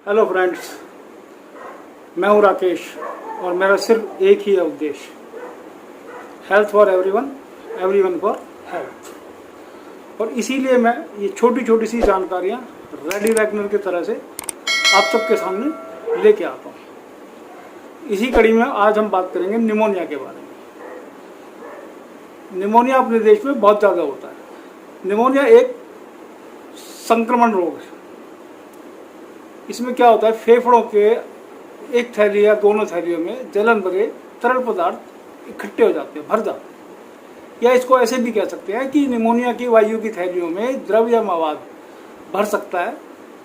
Hello friends, मैं हूं राकेश और मेरा सिर्फ एक ही है उद्देश्य, health for everyone, everyone for health. और इसीलिए मैं ये छोटी छोटी सी जानकारियां रेडी रैकनर की तरह से आप सबके सामने लेके आता हूं। इसी कड़ी में आज हम बात करेंगे निमोनिया के बारे में। निमोनिया अपने देश में बहुत ज़्यादा होता है। निमोनिया एक संक्रमण रोग है। इसमें क्या होता है, फेफड़ों के एक थैली या दोनों थैलियों में जलन भरे तरल पदार्थ इकट्ठे हो जाते हैं, भर जाते हैं। या इसको ऐसे भी कह सकते हैं कि निमोनिया की वायु की थैलियों में द्रव या मवाद भर सकता है,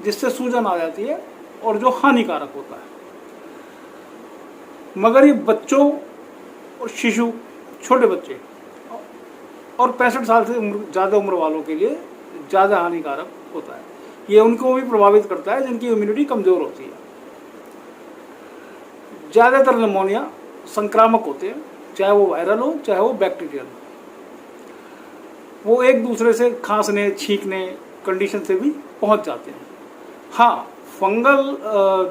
जिससे सूजन आ जाती है और जो हानिकारक होता है। मगर ये बच्चों और शिशु, छोटे बच्चे और 65 साल से ज़्यादा उम्र वालों के लिए ज़्यादा हानिकारक होता है। ये उनको भी प्रभावित करता है जिनकी इम्यूनिटी कमज़ोर होती है। ज़्यादातर निमोनिया संक्रामक होते हैं, चाहे वो वायरल हो चाहे वो बैक्टीरियल हो। वो एक दूसरे से खांसने छींकने कंडीशन से भी पहुंच जाते हैं। हाँ, फंगल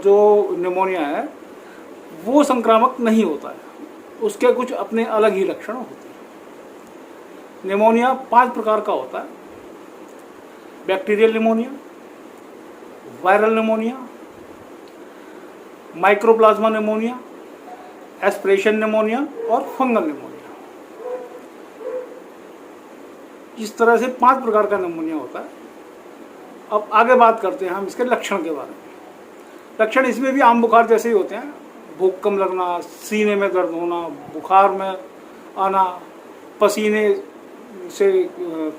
जो निमोनिया है वो संक्रामक नहीं होता है, उसके कुछ अपने अलग ही लक्षण होते हैं। निमोनिया 5 प्रकार का होता है: bacterial pneumonia, viral pneumonia, mycoplasma pneumonia, aspiration pneumonia और फंगल निमोनिया। इस तरह से 5 प्रकार का निमोनिया होता है। अब आगे बात करते हैं हम इसके लक्षण के बारे में। लक्षण इसमें भी आम बुखार जैसे ही होते हैं: भूख कम लगना, सीने में दर्द होना, बुखार में आना, पसीने से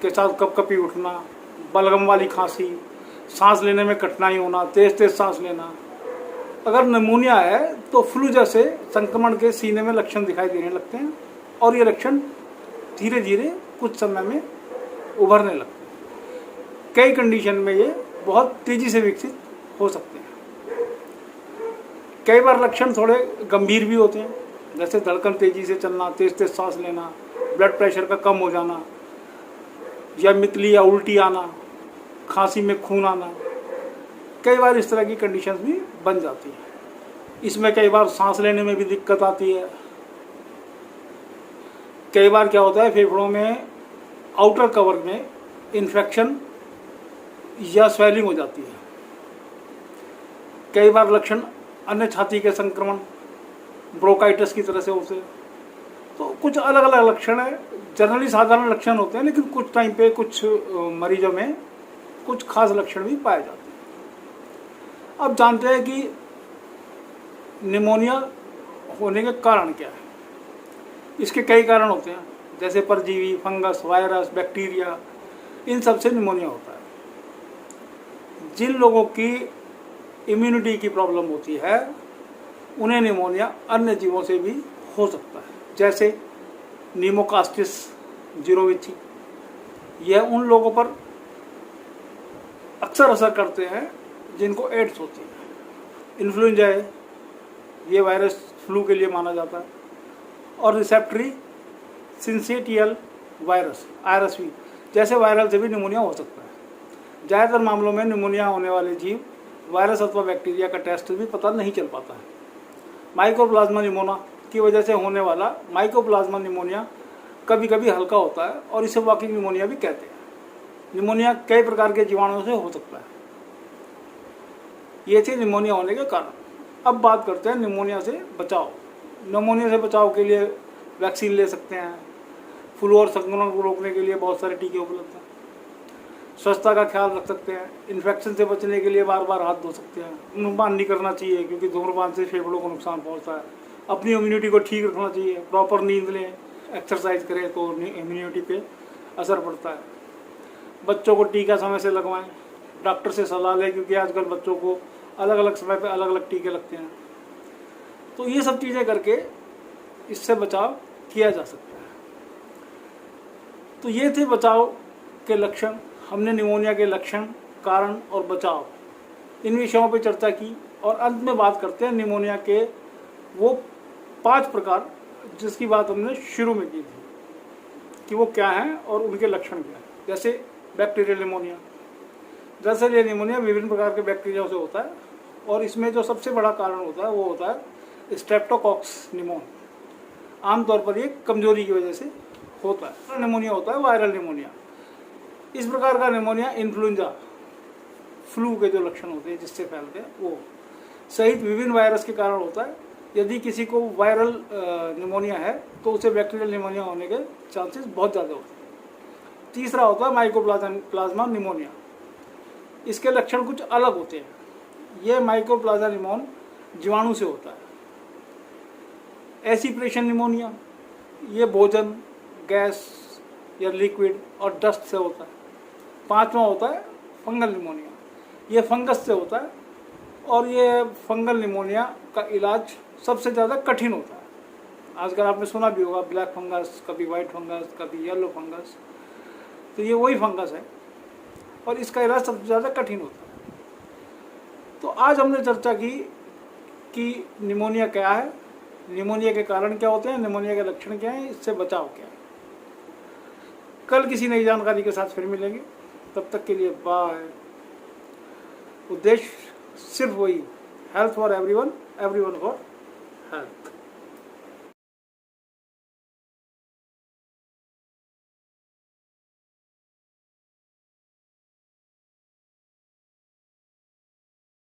के साथ कपकपी उठना, बलगम वाली खांसी, सांस लेने में कठिनाई होना, तेज तेज सांस लेना। अगर निमोनिया है तो फ्लू जैसे संक्रमण के सीने में लक्षण दिखाई देने लगते हैं और ये लक्षण धीरे धीरे कुछ समय में उभरने लगते हैं। कई कंडीशन में ये बहुत तेजी से विकसित हो सकते हैं। कई बार लक्षण थोड़े गंभीर भी होते हैं, जैसे धड़कन तेजी से चलना, तेज तेज सांस लेना, ब्लड प्रेशर का कम हो जाना, या मितली या उल्टी आना, खांसी में खून आना। कई बार इस तरह की कंडीशंस भी बन जाती है। इसमें कई बार सांस लेने में भी दिक्कत आती है। कई बार क्या होता है, फेफड़ों में आउटर कवर में इन्फेक्शन या स्वेलिंग हो जाती है। कई बार लक्षण अन्य छाती के संक्रमण, ब्रोंकाइटिस की तरह से होते हैं। तो कुछ अलग अलग लक्षण है। जनरली साधारण लक्षण होते हैं, लेकिन कुछ टाइम पे कुछ मरीजों में कुछ खास लक्षण भी पाए जाते हैं। अब जानते हैं कि निमोनिया होने के कारण क्या है। इसके कई कारण होते हैं, जैसे परजीवी, फंगस, वायरस, बैक्टीरिया, इन सब से निमोनिया होता है। जिन लोगों की इम्यूनिटी की प्रॉब्लम होती है उन्हें निमोनिया अन्य जीवों से भी हो सकता है, जैसे नीमोकास्टिस जीरोविची। यह उन लोगों पर अक्सर असर करते हैं जिनको एड्स होती है। इन्फ्लुएंजा है, ये वायरस फ्लू के लिए माना जाता है। और रिसेप्टरी सिंसेटियल वायरस, RSV जैसे वायरल से भी निमोनिया हो सकता है। ज़्यादातर मामलों में निमोनिया होने वाले जीव वायरस अथवा बैक्टीरिया का टेस्ट भी पता नहीं चल पाता है। माइकोप्लाज्मा निमोनिया की वजह से होने वाला माइकोप्लाज्मा निमोनिया कभी कभी हल्का होता है और इसे वॉकिंग निमोनिया भी कहते हैं। निमोनिया कई प्रकार के जीवाणुओं से हो सकता है। ये थे निमोनिया होने के कारण। अब बात करते हैं निमोनिया से बचाव। निमोनिया से बचाव के लिए वैक्सीन ले सकते हैं। फ्लू और संक्रमण को रोकने के लिए बहुत सारे टीके उपलब्ध हैं। स्वच्छता का ख्याल रख सकते हैं। इन्फेक्शन से बचने के लिए बार बार हाथ धो सकते हैं। धूम्रपान नहीं करना चाहिए, क्योंकि धूम्रपान से फेफड़ों को नुकसान पहुंचता है। अपनी इम्यूनिटी को ठीक रखना चाहिए। प्रॉपर नींद लें, एक्सरसाइज करें तो इम्यूनिटी पे असर पड़ता है। बच्चों को टीका समय से लगवाएं। डॉक्टर से सलाह लें, क्योंकि आजकल बच्चों को अलग अलग समय पे अलग अलग टीके लगते हैं। तो ये सब चीज़ें करके इससे बचाव किया जा सकता है। तो ये थे बचाव के लक्षण। हमने निमोनिया के लक्षण, कारण और बचाव, इन विषयों पर चर्चा की। और अंत में बात करते हैं निमोनिया के वो 5 प्रकार जिसकी बात हमने शुरू में की थी कि वो क्या हैं और उनके लक्षण क्या हैं। जैसे बैक्टीरियल निमोनिया। दरअसल ये निमोनिया विभिन्न प्रकार के बैक्टीरिया से होता है और इसमें जो सबसे बड़ा कारण होता है वो होता है स्ट्रेप्टोकॉक्स निमोनिया। आमतौर पर ये कमजोरी की वजह से होता है। निमोनिया होता है वायरल निमोनिया। इस प्रकार का निमोनिया इन्फ्लुएंजा फ्लू के जो लक्षण होते हैं जिससे फैलते हैं वो सहित विभिन्न वायरस के कारण होता है। यदि किसी को वायरल निमोनिया है तो उसे बैक्टीरियल निमोनिया होने के चांसेस बहुत ज़्यादा होते हैं। तीसरा होता है माइकोप्लाज्मा निमोनिया। इसके लक्षण कुछ अलग होते हैं। यह माइकोप्लाज्मा निमोन जीवाणु से होता है। एसिप्रेशन निमोनिया ये भोजन, गैस या लिक्विड और डस्ट से होता है। पांचवा होता है फंगल निमोनिया। ये फंगस से होता है और ये फंगल निमोनिया का इलाज सबसे ज़्यादा कठिन होता है। आजकल आपने सुना भी होगा ब्लैक फंगस, कभी वाइट फंगस, कभी येलो फंगस। तो ये वही फंगस है और इसका इलाज सबसे ज़्यादा कठिन होता है। तो आज हमने चर्चा की कि निमोनिया क्या है, निमोनिया के कारण क्या होते हैं, निमोनिया के लक्षण क्या हैं, इससे बचाव क्या है। कल किसी नई जानकारी के साथ फिर मिलेंगे। तब तक के लिए बाय। उद्देश्य सिर्फ वही, health for everyone, everyone for health.